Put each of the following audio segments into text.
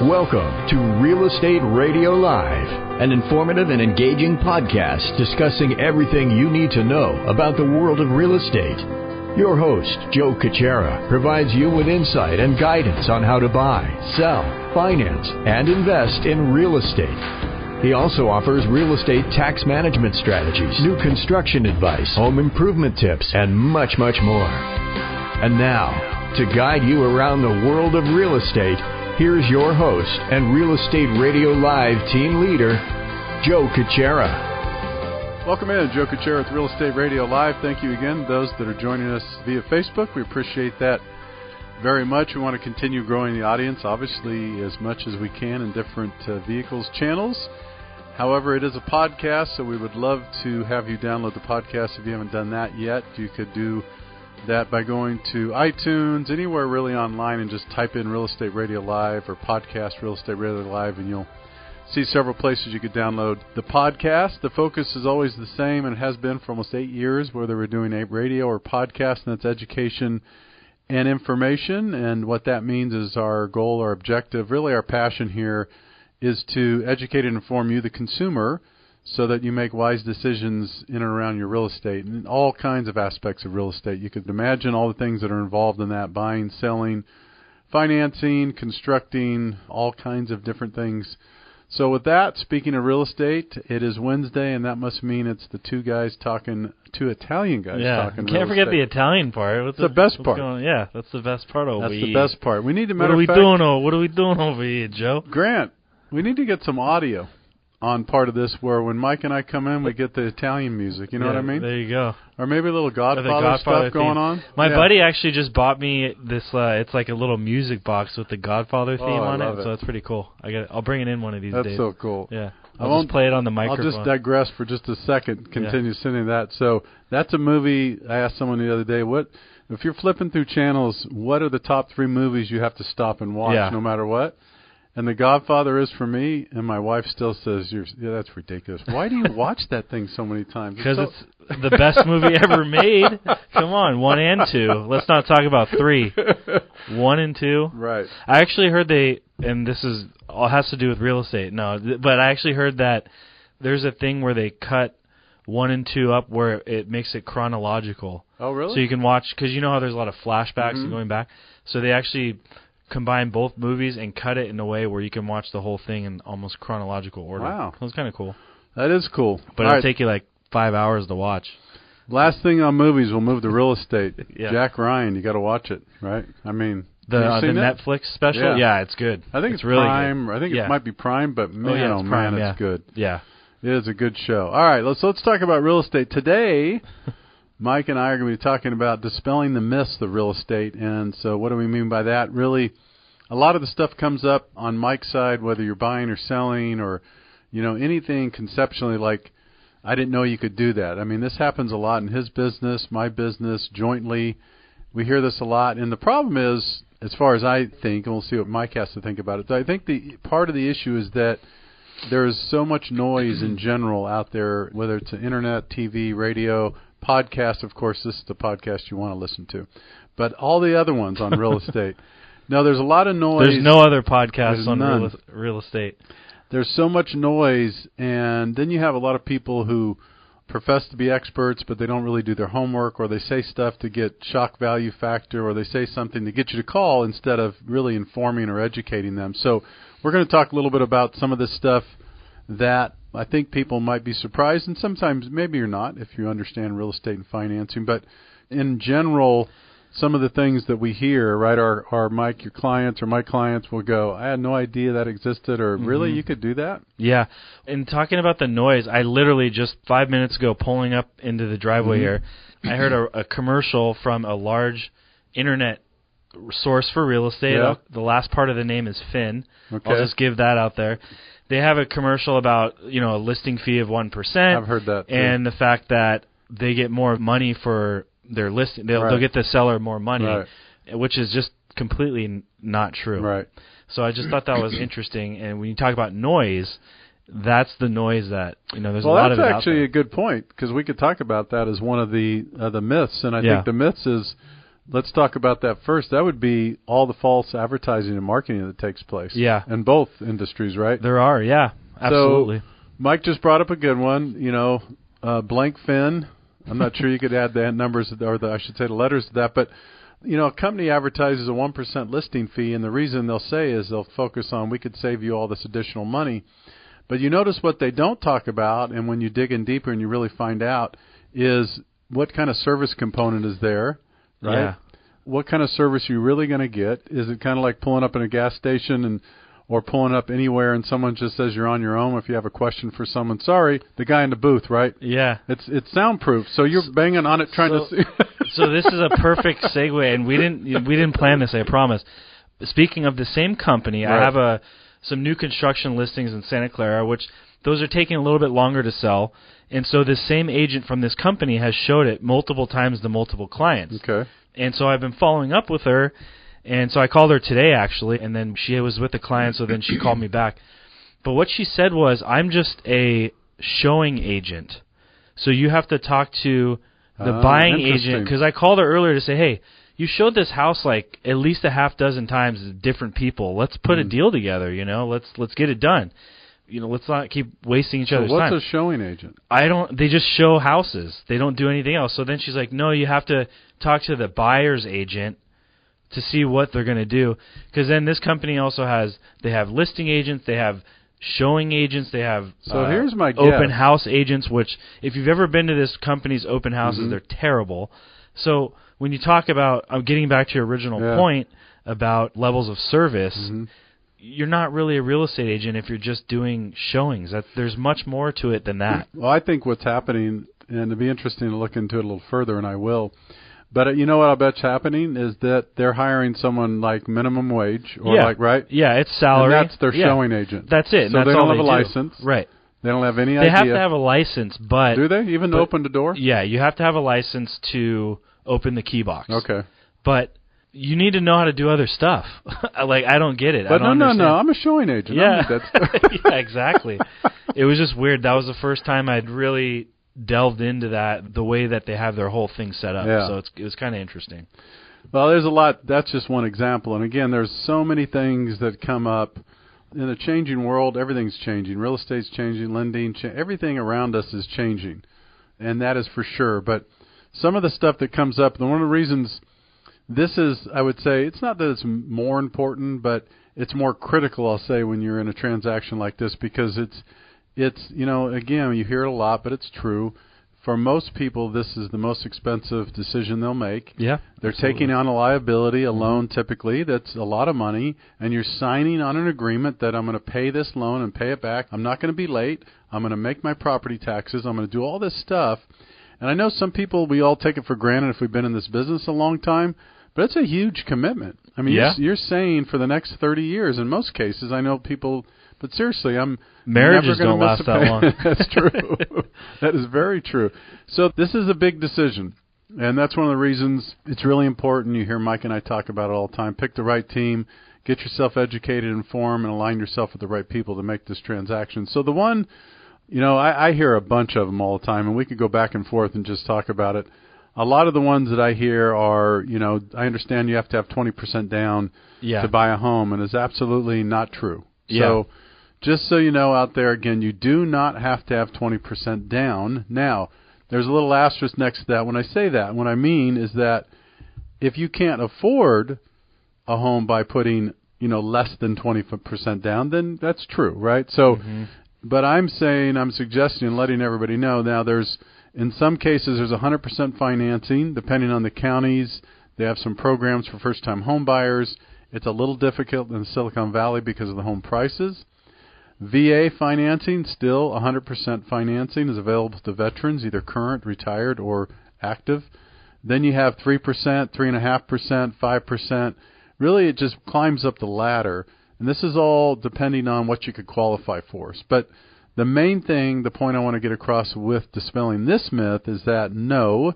Welcome to Real Estate Radio Live, an informative and engaging podcast discussing everything you need to know about the world of real estate. Your host, Joe Caccera, provides you with insight and guidance on how to buy, sell, finance, and invest in real estate. He also offers real estate tax management strategies, new construction advice, home improvement tips, and much, much more. And now, to guide you around the world of real estate, here's your host and Real Estate Radio Live team leader, Joe Caccera. Welcome in, Joe Caccera with Real Estate Radio Live. Thank you again, those that are joining us via Facebook. We appreciate that very much. We want to continue growing the audience, obviously, as much as we can in different vehicles, channels. However, it is a podcast, so we would love to have you download the podcast if you haven't done that yet. You could do that by going to iTunes, anywhere really online, and just type in Real Estate Radio Live or podcast Real Estate Radio Live, and you'll see several places you could download the podcast. The focus is always the same, and it has been for almost 8 years, whether we're doing a radio or podcast, and that's education and information. And what that means is our goal, our objective, really our passion here is to educate and inform you, the consumer, so that you make wise decisions in and around your real estate and all kinds of aspects of real estate. You could imagine all the things that are involved in that: buying, selling, financing, constructing, all kinds of different things. So with that, speaking of real estate, it is Wednesday, and that must mean it's the two Italian guys talking real estate. Can't forget the Italian part. That's the best part. Yeah, that's the best part over here. That's the best part. We need to, what are we doing over here, Joe? Grant, we need to get some audio on part of this where when Mike and I come in, we get the Italian music. You know what I mean? There you go. Or maybe a little Godfather stuff going on. My buddy actually just bought me this. It's like a little music box with the Godfather theme on it. So it's pretty cool. I'll bring it in one of these days. That's so cool. Yeah. I'll just play it on the microphone. I'll just digress for just a second. Continue sending that. So that's a movie. I asked someone the other day, if you're flipping through channels, what are the top 3 movies you have to stop and watch no matter what? And The Godfather is for me, and my wife still says, that's ridiculous. Why do you watch that thing so many times? Because it's the best movie ever made. Come on, 1 and 2. Let's not talk about 3. 1 and 2. Right. I actually heard and this is all has to do with real estate. No, but I actually heard that there's a thing where they cut 1 and 2 up where it makes it chronological. Oh, really? So you can watch, because you know how there's a lot of flashbacks and going back. So they actually combine both movies and cut it in a way where you can watch the whole thing in almost chronological order. Wow. That was kind of cool. That is cool. But it'll take you like 5 hours to watch. Last thing on movies, we'll move to real estate. Yeah. Jack Ryan, you got to watch it, right? I mean, the Netflix special? Yeah, it's good. I think it's really Prime. Good. I think it might be Prime, but man, it's good. Yeah. It is a good show. All right, let's talk about real estate. Today, Mike and I are going to be talking about dispelling the myths of real estate. And so what do we mean by that? Really, a lot of the stuff comes up on Mike's side, whether you're buying or selling or, anything conceptually like, I didn't know you could do that. I mean, this happens a lot in his business, my business, jointly. We hear this a lot. And the problem is, as far as I think, and we'll see what Mike has to think about it, I think the part of the issue is that there is so much noise in general out there, whether it's internet, TV, radio, podcast. Of course, this is the podcast you want to listen to. But all the other ones on real estate. No, there's a lot of noise. There's no other podcasts on real estate. There's so much noise, and then you have a lot of people who profess to be experts, but they don't really do their homework, or they say stuff to get shock value factor, or they say something to get you to call instead of really informing or educating them. So we're going to talk a little bit about some of this stuff that I think people might be surprised, and sometimes maybe you're not if you understand real estate and financing. But in general, some of the things that we hear, right, are Mike, your clients, or my clients will go, I had no idea that existed, or really, you could do that? Yeah. And talking about the noise, I literally just 5 minutes ago, pulling up into the driveway here, I heard a commercial from a large internet source for real estate. Yeah. The last part of the name is Finn. Okay. I'll just give that out there. They have a commercial about, a listing fee of 1%. I've heard that, too. And the fact that they get more money for their listing. They'll get the seller more money, which is just completely not true. Right. So I just thought that was interesting. And when you talk about noise, that's the noise that, there's a lot of it out there. Well, that's actually a good point, because we could talk about that as one of the myths. And I think the myths is let's talk about that first. That would be all the false advertising and marketing that takes place. Yeah. In both industries, right? There are, yeah, absolutely. So Mike just brought up a good one. Blank fin. I'm not sure you could add the numbers or I should say the letters to that, but a company advertises a 1% listing fee, and the reason they'll say is they'll focus on we could save you all this additional money. But you notice what they don't talk about, and when you dig in deeper and you really find out, is what kind of service component is there, right? Yeah. What kind of service you're really going to get? Is it kind of like pulling up in a gas station or pulling up anywhere and someone just says you're on your own if you have a question for someone? Sorry, the guy in the booth, right? Yeah. It's soundproof, so you're banging on it trying to see. So this is a perfect segue, and we didn't plan this, I promise. Speaking of the same company, right. I have some new construction listings in Santa Clara, which those are taking a little bit longer to sell. And so this same agent from this company has showed it multiple times to multiple clients. Okay. And so I've been following up with her, and so I called her today, actually, and then she was with the client, so then she called me back. But what she said was, I'm just a showing agent. So you have to talk to the buying agent, because I called her earlier to say, hey, you showed this house like at least a half dozen times to different people. Let's put a deal together, Let's get it done. Let's not keep wasting each other's time. So what's a showing agent? They just show houses. They don't do anything else. So then she's like, no, you have to talk to the buyer's agent to see what they're going to do. Because then this company also they have listing agents, they have showing agents, they have here's my open guess. house agents, which if you've ever been to this company's open houses, they're terrible. So when you talk about, I'm getting back to your original point about levels of service, you're not really a real estate agent if you're just doing showings. There's much more to it than that. Well, I think what's happening, and it'd be interesting to look into it a little further, and I will, but you know what I bet's happening is that they're hiring someone like minimum wage, or right? Yeah, it's salary. And that's their showing agent. That's it. So that's they don't all have a do. license. Right. They don't have any idea. They have to have a license, but... Do they? Even to open the door? Yeah, you have to have a license to open the key box. Okay. But you need to know how to do other stuff. I don't get it. But no, I'm a showing agent. Yeah, I need that stuff. yeah, exactly. It was just weird. That was the first time I'd really delved into that, the way that they have their whole thing set up. Yeah. So it was kind of interesting. Well, there's a lot. That's just one example. And again, there's so many things that come up. In a changing world, everything's changing. Real estate's changing, lending, everything around us is changing. And that is for sure. But some of the stuff that comes up, and one of the reasons this is, I would say, it's not that it's more important, but it's more critical, I'll say, when you're in a transaction like this, because it's again, you hear it a lot, but it's true. For most people, this is the most expensive decision they'll make. Yeah, they're taking on a liability, a loan typically, that's a lot of money, and you're signing on an agreement that I'm going to pay this loan and pay it back. I'm not going to be late. I'm going to make my property taxes. I'm going to do all this stuff. And I know some people, we all take it for granted if we've been in this business a long time, but it's a huge commitment. I mean, you're saying for the next 30 years, in most cases, I know people... But seriously, marriages don't last that long. That's true. That is very true. So this is a big decision, and that's one of the reasons it's really important. You hear Mike and I talk about it all the time. Pick the right team, get yourself educated, informed, and align yourself with the right people to make this transaction. So the one, I hear a bunch of them all the time, and we could go back and forth and just talk about it. A lot of the ones that I hear are, I understand you have to have 20% down to buy a home, and it's absolutely not true. So just so you know out there, again, you do not have to have 20% down. Now, there's a little asterisk next to that. When I say that, what I mean is that if you can't afford a home by putting, less than 20% down, then that's true, right? So, but I'm suggesting and letting everybody know now in some cases, there's 100% financing, depending on the counties. They have some programs for first-time home buyers. It's a little difficult in Silicon Valley because of the home prices. VA financing, still 100% financing is available to veterans, either current, retired, or active. Then you have 3%, 3.5%, 5%. Really, it just climbs up the ladder. And this is all depending on what you could qualify for. But the main thing, the point I want to get across with dispelling this myth is that, no,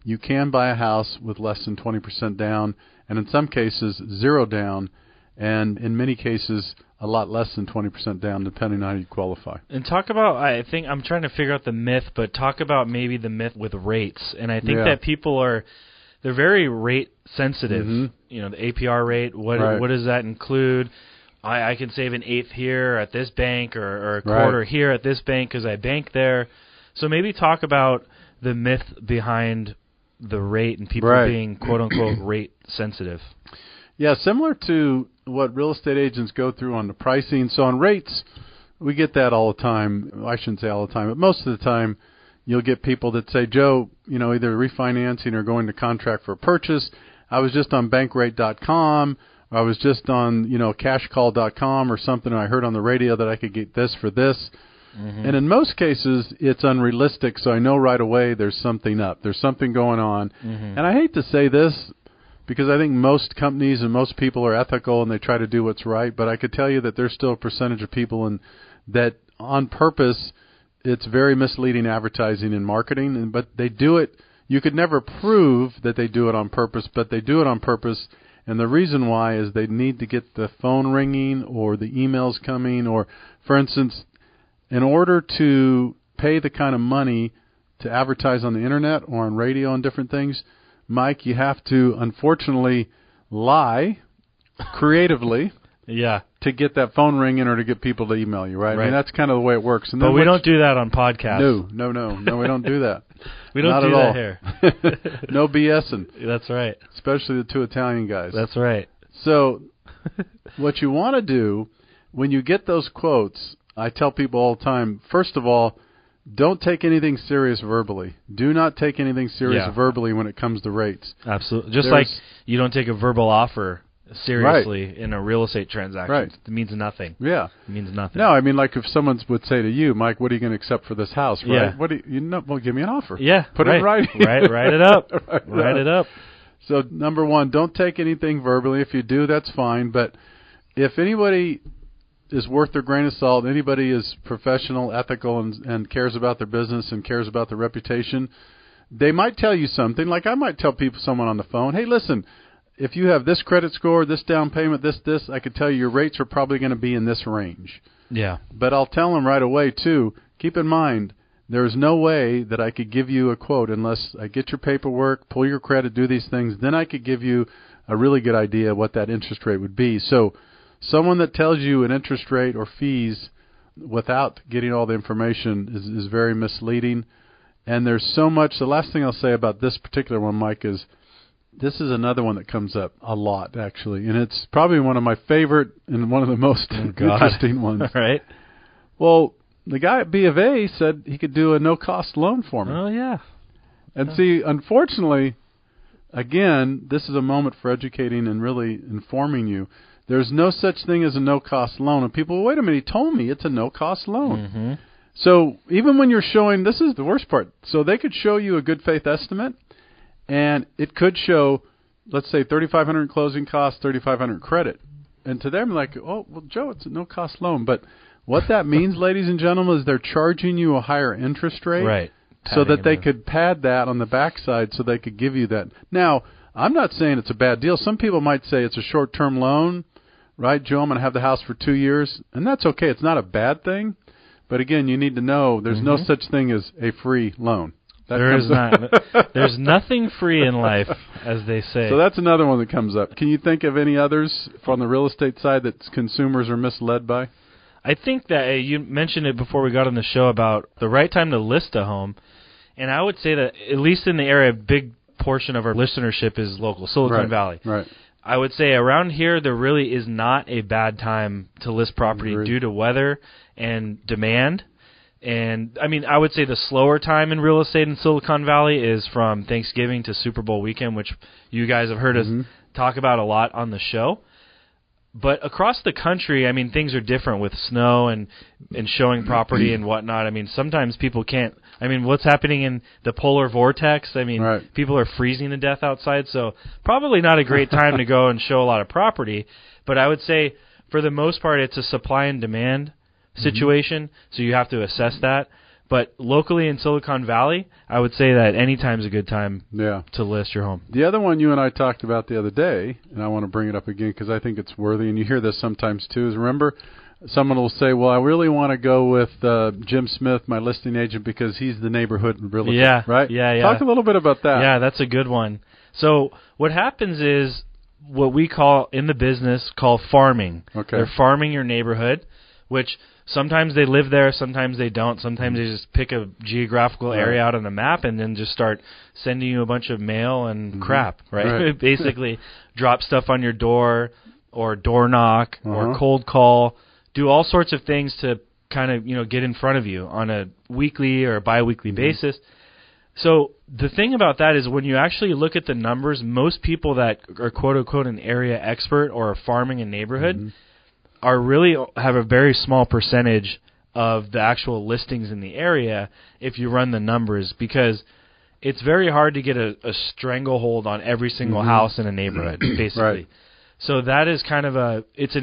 you can buy a house with less than 20% down, and in some cases, 0 down, and in many cases, a lot less than 20% down, depending on how you qualify. And talk about, I think I'm trying to figure out the myth, but talk about maybe the myth with rates. And I think that people are they're very rate sensitive. You know, the APR rate, what does that include? I can save an eighth here at this bank or a quarter here at this bank because I bank there. So maybe talk about the myth behind the rate and people being quote-unquote rate sensitive. Yeah, similar to what real estate agents go through on the pricing. So on rates, we get that all the time. I shouldn't say all the time, but most of the time you'll get people that say, Joe, you know, either refinancing or going to contract for a purchase. I was just on bankrate.com. I was just on, you know, cashcall.com or something, and I heard on the radio that I could get this for this. And in most cases, it's unrealistic, so I know right away there's something up. There's something going on. And I hate to say this because I think most companies and most people are ethical and they try to do what's right, but I could tell you that there's still a percentage of people that on purpose, it's very misleading advertising and marketing, but they do it. You could never prove that they do it on purpose, but they do it on purpose. And the reason why is they need to get the phone ringing or the emails coming, or, for instance, in order to pay the kind of money to advertise on the internet or on radio and different things, Mike, you have to, unfortunately, lie creatively to get that phone ringing or to get people to email you, right? I mean, that's kind of the way it works. And but we don't do that on podcasts. No, we don't do that. We don't do that here. No BSing. That's right. Especially the two Italian guys. That's right. So what you want to do when you get those quotes, I tell people all the time, first of all, don't take anything serious verbally. Do not take anything serious verbally when it comes to rates. Absolutely. Just like you don't take a verbal offer seriously in a real estate transaction. It means nothing. Yeah. It means nothing. No, I mean, like if someone would say to you, Mike, what are you going to accept for this house, right? Yeah. What do you know? Well, give me an offer. Yeah. Put it in writing. Write it up. Write it up. So, number one, don't take anything verbally. If you do, that's fine. But if anybody is worth their grain of salt, anybody is professional, ethical, and cares about their business and cares about their reputation, they might tell you something. Like I might tell someone on the phone, hey, listen, if you have this credit score, this down payment, this, I could tell you your rates are probably going to be in this range. Yeah. But I'll tell them right away, too, keep in mind, there is no way that I could give you a quote unless I get your paperwork, pull your credit, do these things. Then I could give you a really good idea what that interest rate would be. So someone that tells you an interest rate or fees without getting all the information is very misleading. And there's so much. The last thing I'll say about this particular one, Mike, is this is another one that comes up a lot, actually. And it's probably one of my favorite and one of the most interesting ones. All right. Well, the guy at B of A said he could do a no-cost loan for me. Oh, yeah. And see, unfortunately, again, this is a moment for educating and really informing you. There's no such thing as a no-cost loan. And people, wait a minute, he told me it's a no-cost loan. Mm-hmm. So even when you're showing, this is the worst part. So they could show you a good faith estimate, and it could show, let's say, $3,500 closing costs, $3,500 credit. And to them, like, oh, well, Joe, it's a no-cost loan. But what that means, ladies and gentlemen, is they're charging you a higher interest rate. Right. So that they could pad that on the backside so they could give you that. Now, I'm not saying it's a bad deal. Some people might say it's a short-term loan, right? Joe, I'm going to have the house for 2 years. And that's okay. It's not a bad thing. But, again, you need to know there's no such thing as a free loan. There is not. There's nothing free in life, as they say. So that's another one that comes up. Can you think of any others from the real estate side that consumers are misled by? I think that you mentioned it before we got on the show about the right time to list a home. And I would say that, at least in the area, a big portion of our listenership is local, Silicon Valley. Right. I would say around here, there really is not a bad time to list property due to weather and demand. And, I mean, I would say the slower time in real estate in Silicon Valley is from Thanksgiving to Super Bowl weekend, which you guys have heard us talk about a lot on the show. But across the country, I mean, things are different with snow and showing property and whatnot. I mean, sometimes people can't. I mean, what's happening in the polar vortex? I mean, people are freezing to death outside, so probably not a great time to go and show a lot of property. But I would say, for the most part, it's a supply and demand situation, so you have to assess that. But locally in Silicon Valley, I would say that any time's a good time to list your home. The other one you and I talked about the other day, and I want to bring it up again because I think it's worthy, and you hear this sometimes too, is remember, someone will say, well, I really want to go with Jim Smith, my listing agent, because he's the neighborhood realtor, right? Yeah. Talk a little bit about that. Yeah, that's a good one. So what happens is what we call in the business call farming. Okay. They're farming your neighborhood, which sometimes they live there, sometimes they don't. Sometimes they just pick a geographical area out on a map and then just start sending you a bunch of mail and crap, right? Basically drop stuff on your door or door knock or cold call, do all sorts of things to kind of, get in front of you on a weekly or biweekly basis. So the thing about that is when you actually look at the numbers, most people that are quote-unquote an area expert or are farming a neighborhood are really have a very small percentage of the actual listings in the area if you run the numbers, because it's very hard to get a stranglehold on every single house in a neighborhood, basically. So that is kind of it's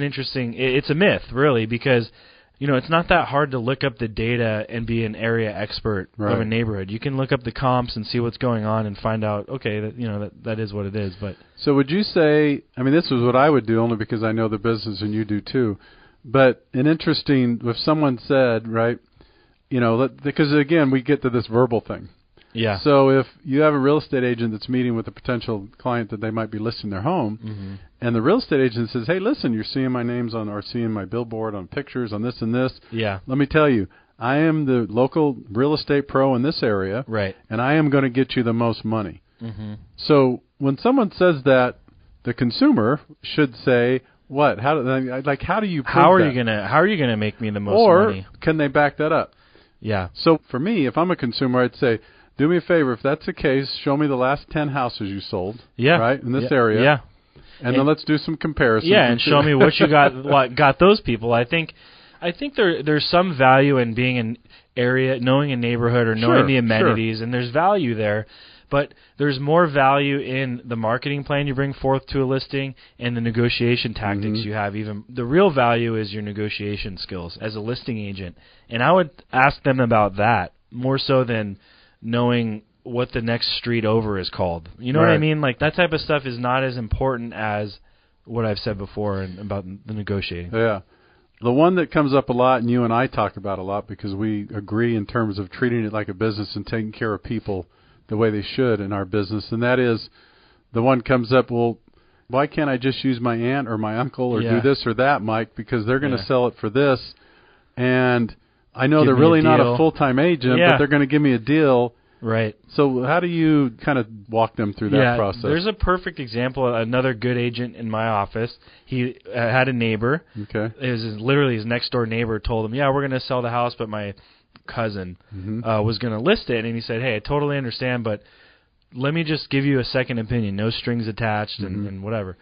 a myth, really, because it's not that hard to look up the data and be an area expert of a neighborhood. You can look up the comps and see what's going on and find out, okay, that is what it is. But so would you say, this is what I would do only because I know the business and you do too, but if someone said, right, because again, we get to this verbal thing. Yeah. So if you have a real estate agent that's meeting with a potential client that they might be listing their home, and the real estate agent says, hey, listen, you're seeing my names or seeing my billboard on pictures on this and this. Yeah. Let me tell you, I am the local real estate pro in this area, right? And I am going to get you the most money. So when someone says that, the consumer should say, what? How do you prove How are you gonna make me the most money? Or can they back that up? Yeah. So for me, if I'm a consumer, I'd say, do me a favor, if that's the case, show me the last 10 houses you sold, right, in this area. Yeah. And then let's do some comparisons. Yeah, and show me what you got those people. I think there's some value in being an area, knowing a neighborhood or knowing the amenities, and there's value there. But there's more value in the marketing plan you bring forth to a listing and the negotiation tactics you have. Even the real value is your negotiation skills as a listing agent. And I would ask them about that more so than knowing what the next street over is called. You know what I mean? Like, that type of stuff is not as important as what I've said before about the negotiating. Yeah. The one that comes up a lot, and you and I talk about a lot because we agree in terms of treating it like a business and taking care of people the way they should in our business, and that is the one comes up, well, why can't I just use my aunt or my uncle or do this or that, Mike, because they're going to sell it for this, and I know they're really not a full-time agent, but they're going to give me a deal. Right. So how do you kind of walk them through that process? There's a perfect example. Another good agent in my office, he had a neighbor. Okay. It was literally his next-door neighbor told him, yeah, we're going to sell the house, but my cousin was going to list it. And he said, hey, I totally understand, but let me just give you a second opinion. No strings attached and whatever.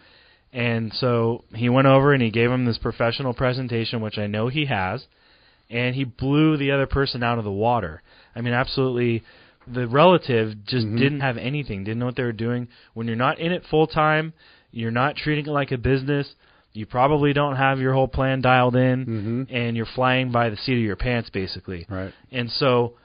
And so he went over and he gave him this professional presentation, which I know he has, and he blew the other person out of the water. Absolutely. The relative just didn't have anything, didn't know what they were doing. When you're not in it full time, you're not treating it like a business, you probably don't have your whole plan dialed in, and you're flying by the seat of your pants, basically. Right. And so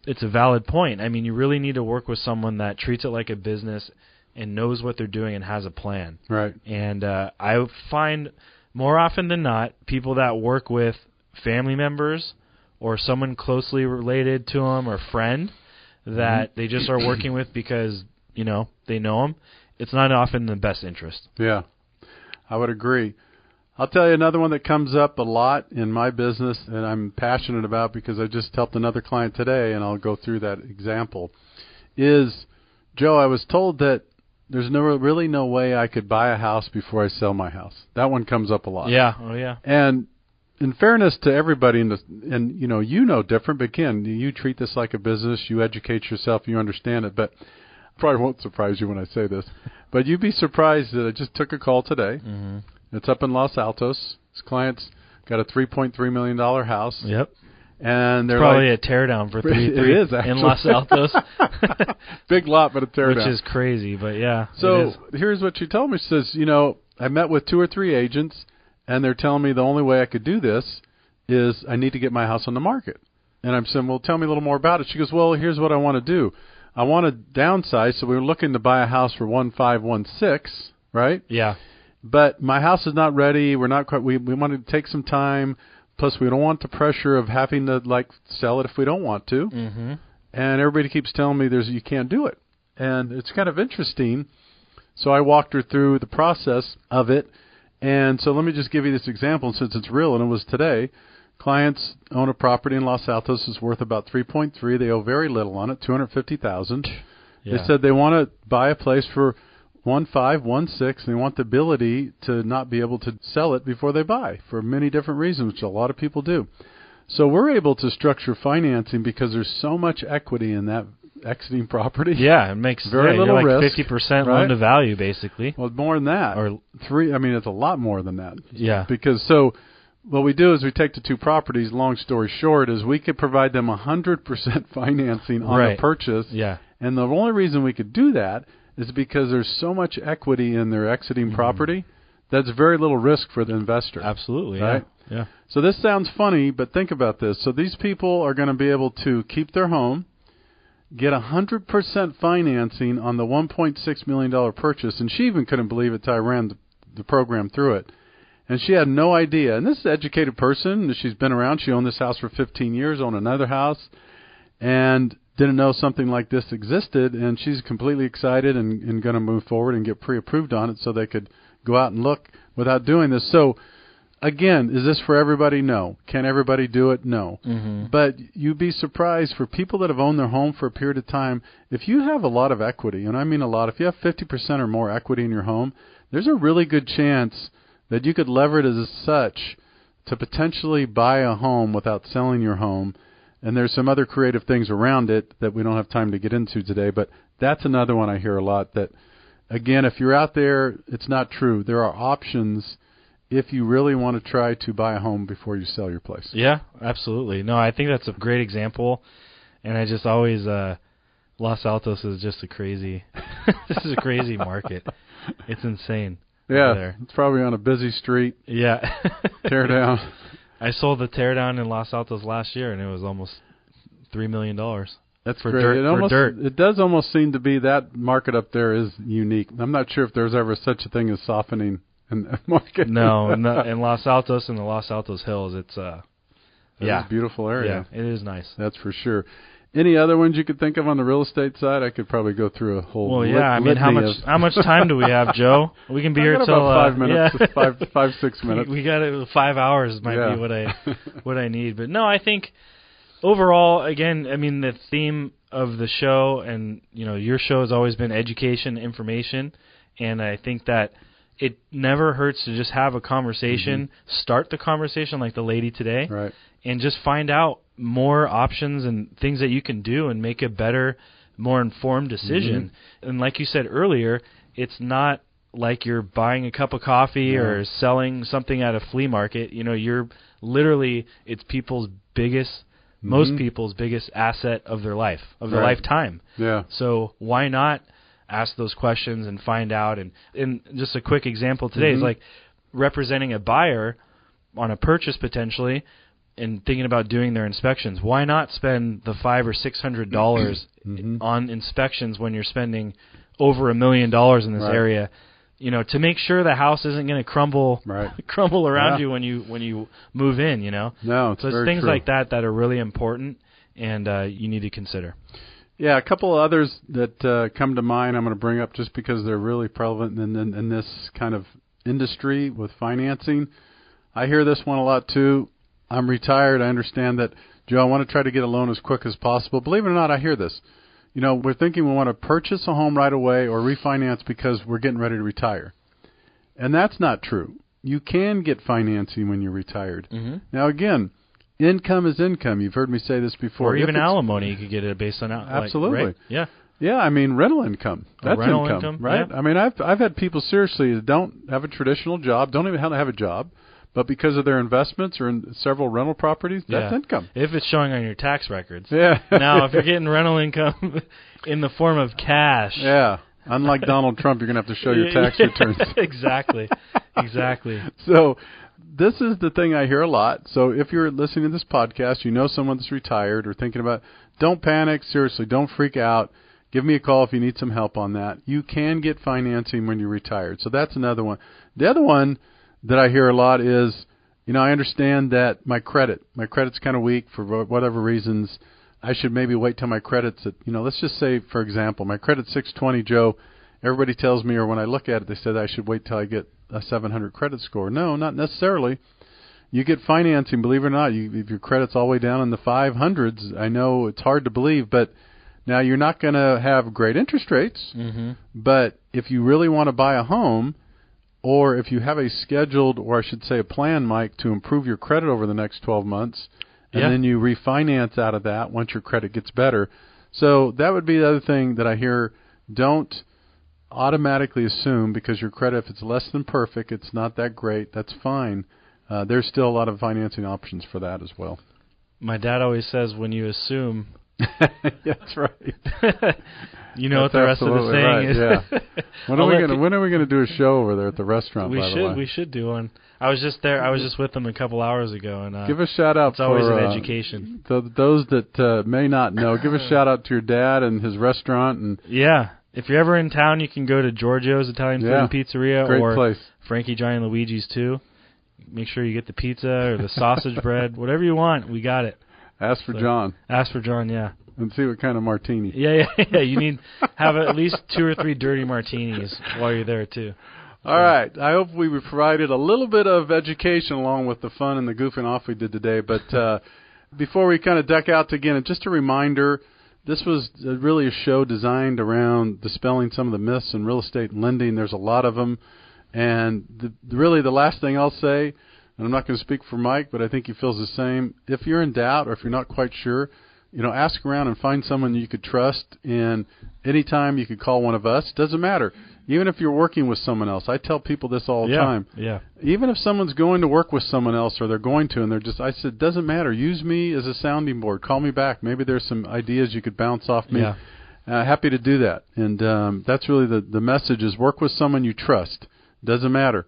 it's a valid point. You really need to work with someone that treats it like a business and knows what they're doing and has a plan. Right. And I find more often than not, people that work with family members or someone closely related to them or friend that they just are working with because, they know them, it's not often in the best interest. Yeah, I would agree. I'll tell you another one that comes up a lot in my business and I'm passionate about because I just helped another client today, and I'll go through that example, is, Joe, I was told that there's really no way I could buy a house before I sell my house. That one comes up a lot. Yeah, oh yeah. And in fairness to everybody, different, but again, you treat this like a business, you educate yourself, you understand it, but probably won't surprise you when I say this, but you'd be surprised that I just took a call today. It's up in Los Altos. This client's got a $3.3 million house. Yep. And they're probably a teardown for 3 it is, actually. in Los Altos. Big lot, but a teardown. Which is crazy, but yeah. So here's what she told me. She says, I met with 2 or 3 agents, and they're telling me the only way I could do this is I need to get my house on the market. And I'm saying, well, tell me a little more about it. She goes, well, here's what I want to do. I want to downsize, so we were looking to buy a house for 1,516, right? Yeah. But my house is not ready. We're not quite. We wanted to take some time. Plus, we don't want the pressure of having to sell it if we don't want to. And everybody keeps telling me you can't do it. And it's kind of interesting. So I walked her through the process of it. And so let me just give you this example since it's real, and it was today. Clients own a property in Los Altos. It's worth about $3.3. They owe very little on it, $250,000. Yeah. They said they want to buy a place for $1.5, $1.6, and they want the ability to not be able to sell it before they buy for many different reasons, which a lot of people do. So we're able to structure financing because there's so much equity in that exiting property. Yeah, it makes very little you're like risk. 50% right? loan to value, basically. Well, more than that. Or it's a lot more than that. Yeah. Because so what we do is we take the two properties. Long story short is we could provide them 100% financing on right. the purchase. Yeah. And the only reason we could do that is because there's so much equity in their exiting property that's very little risk for the investor. Absolutely. Right? Yeah. So this sounds funny, but think about this. So these people are going to be able to keep their home, get 100% financing on the $1.6 million purchase, and she even couldn't believe it until I ran the program through it. And she had no idea. And this is an educated person. She's been around. She owned this house for 15 years, owned another house, and didn't know something like this existed. And she's completely excited and going to move forward and get pre-approved on it so they could go out and look without doing this. So, again, is this for everybody? No. Can everybody do it? No. But you'd be surprised for people that have owned their home for a period of time, if you have a lot of equity, and I mean a lot, if you have 50% or more equity in your home, there's a really good chance that you could lever it as such to potentially buy a home without selling your home. And there's some other creative things around it that we don't have time to get into today, but that's another one I hear a lot that, again, if you're out there, it's not true. There are options if you really want to try to buy a home before you sell your place. Yeah, absolutely. No, I think that's a great example, and I just always Los Altos is just a crazy this is a crazy market. It's insane. Yeah, there. It's probably on a busy street. Yeah. Tear down. I sold the teardown in Los Altos last year, and it was almost $3 million. That's for great. dirt. It does almost seem to be that market up there is unique. I'm not sure if there's ever such a thing as softening in the market. No, in Los Altos and the Los Altos Hills, it's a beautiful area. Yeah, it is nice. That's for sure. Any other ones you could think of on the real estate side? I could probably go through a whole. Well, yeah. I mean, how much time do we have, Joe? We can be here till about 5 minutes. Yeah. 6 minutes. We got it. 5 hours might be what I need. But no, I think overall, again, I mean, the theme of the show and your show has always been education, information, and I think that it never hurts to just have a conversation, start the conversation like the lady today, right, and just find out more options and things that you can do and make a better, more informed decision. And like you said earlier, it's not like you're buying a cup of coffee or selling something at a flea market. You're literally, it's people's biggest, most people's biggest asset of their life, of their lifetime. Yeah. So why not ask those questions and find out? And just a quick example today is like representing a buyer on a purchase potentially and thinking about doing their inspections. Why not spend the $500 or $600 on inspections when you're spending over $1 million in this area? To make sure the house isn't going to crumble around you when you move in. No, it's so it's very things true. like that are really important and you need to consider. Yeah, a couple of others that come to mind I'm going to bring up just because they're really prevalent in this kind of industry with financing. I hear this one a lot too. I'm retired. I understand that, Joe, I want to try to get a loan as quick as possible. Believe it or not, I hear this. We're thinking we want to purchase a home right away or refinance because we're getting ready to retire. And that's not true. You can get financing when you're retired. Now, again, income is income. You've heard me say this before. Or even alimony, you could get it based on absolutely. Right? Yeah. Yeah, I mean, rental income. That's rental income, right? Yeah. I mean, I've had people seriously that don't have a traditional job, don't even have a job, but because of their investments or in several rental properties, that's income. If it's showing on your tax records. Yeah. Now, if you're getting rental income in the form of cash. Yeah. Unlike Donald Trump, you're going to have to show your tax returns. Exactly. So this is the thing I hear a lot. So if you're listening to this podcast, you know someone that's retired or thinking about, don't panic. Seriously, don't freak out. Give me a call if you need some help on that. You can get financing when you're retired. So that's another one. The other one that I hear a lot is, I understand that my credit's kind of weak for whatever reasons. I should maybe wait till my credit's at, let's just say, for example, my credit's 620, Joe. Everybody tells me, or when I look at it, they said I should wait till I get a 700 credit score. No, not necessarily. You get financing, believe it or not. If your credit's all the way down in the 500s, I know it's hard to believe, but now you're not going to have great interest rates. Mm-hmm. But if you really want to buy a home, or if you have a scheduled, or I should say a plan, Mike, to improve your credit over the next 12 months, and then you refinance out of that once your credit gets better. So that would be the other thing that I hear. Don't automatically assume because your credit, if it's less than perfect, it's not that great, that's fine. There's still a lot of financing options for that as well. My dad always says when you assume... That's right. You know what the rest of the saying is. Yeah. When are we gonna do a show over there at the restaurant? We should do one. I was just there. I was just with them a couple hours ago, and give a shout out. It's always an education. Those that may not know, give a shout out to your dad and his restaurant. And yeah, if you're ever in town, you can go to Giorgio's Italian Food and Pizzeria, great or place. Frankie, Johnny, and Luigi's too. Make sure you get the pizza or the sausage bread, whatever you want. We got it. Ask for John. Ask for John. Yeah. And see what kind of martini. Yeah. You need have at least 2 or 3 dirty martinis while you're there too. All right. I hope we provided a little bit of education along with the fun and the goofing off we did today. But before we kind of duck out again, just a reminder, this was really a show designed around dispelling some of the myths in real estate and lending. There's a lot of them. And really the last thing I'll say, and I'm not going to speak for Mike, but I think he feels the same. If you're in doubt or if you're not quite sure, ask around and find someone you could trust. And anytime you could call one of us. Doesn't matter. Even if you're working with someone else. I tell people this all the time. Yeah. Even if someone's going to work with someone else or they're going to, and I said, doesn't matter. Use me as a sounding board. Call me back. Maybe there's some ideas you could bounce off me. Yeah. Happy to do that. And that's really the message is work with someone you trust. Doesn't matter.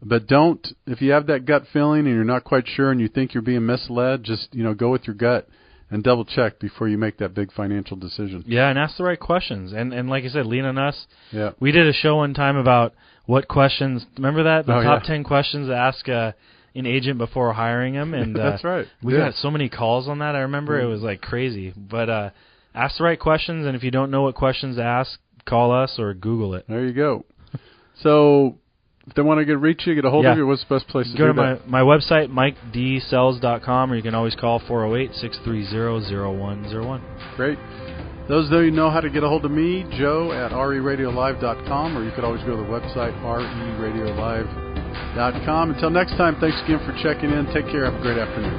But don't, if you have that gut feeling and you're not quite sure and you think you're being misled, just, go with your gut and double check before you make that big financial decision. Yeah, and ask the right questions. And like I said, lean on us. Yeah. We did a show one time about what questions, remember that? The top 10 questions to ask an agent before hiring them. And that's right. We got so many calls on that. I remember it was like crazy. But ask the right questions, and if you don't know what questions to ask, call us or Google it. There you go. So if they want to reach you, get a hold of you, what's the best place to do that? Go to my website, MikeDsells.com, or you can always call 408-630-0101. Great. Those of you know how to get a hold of me, Joe, at RERadiolive.com, or you could always go to the website, RERadiolive.com. Until next time, thanks again for checking in. Take care. Have a great afternoon.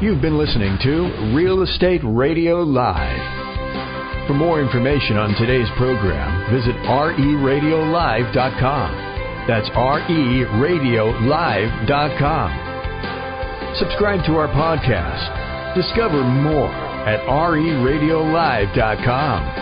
You've been listening to Real Estate Radio Live. For more information on today's program, visit RERadiolive.com. That's RERadiolive.com. Subscribe to our podcast. Discover more at RERadiolive.com.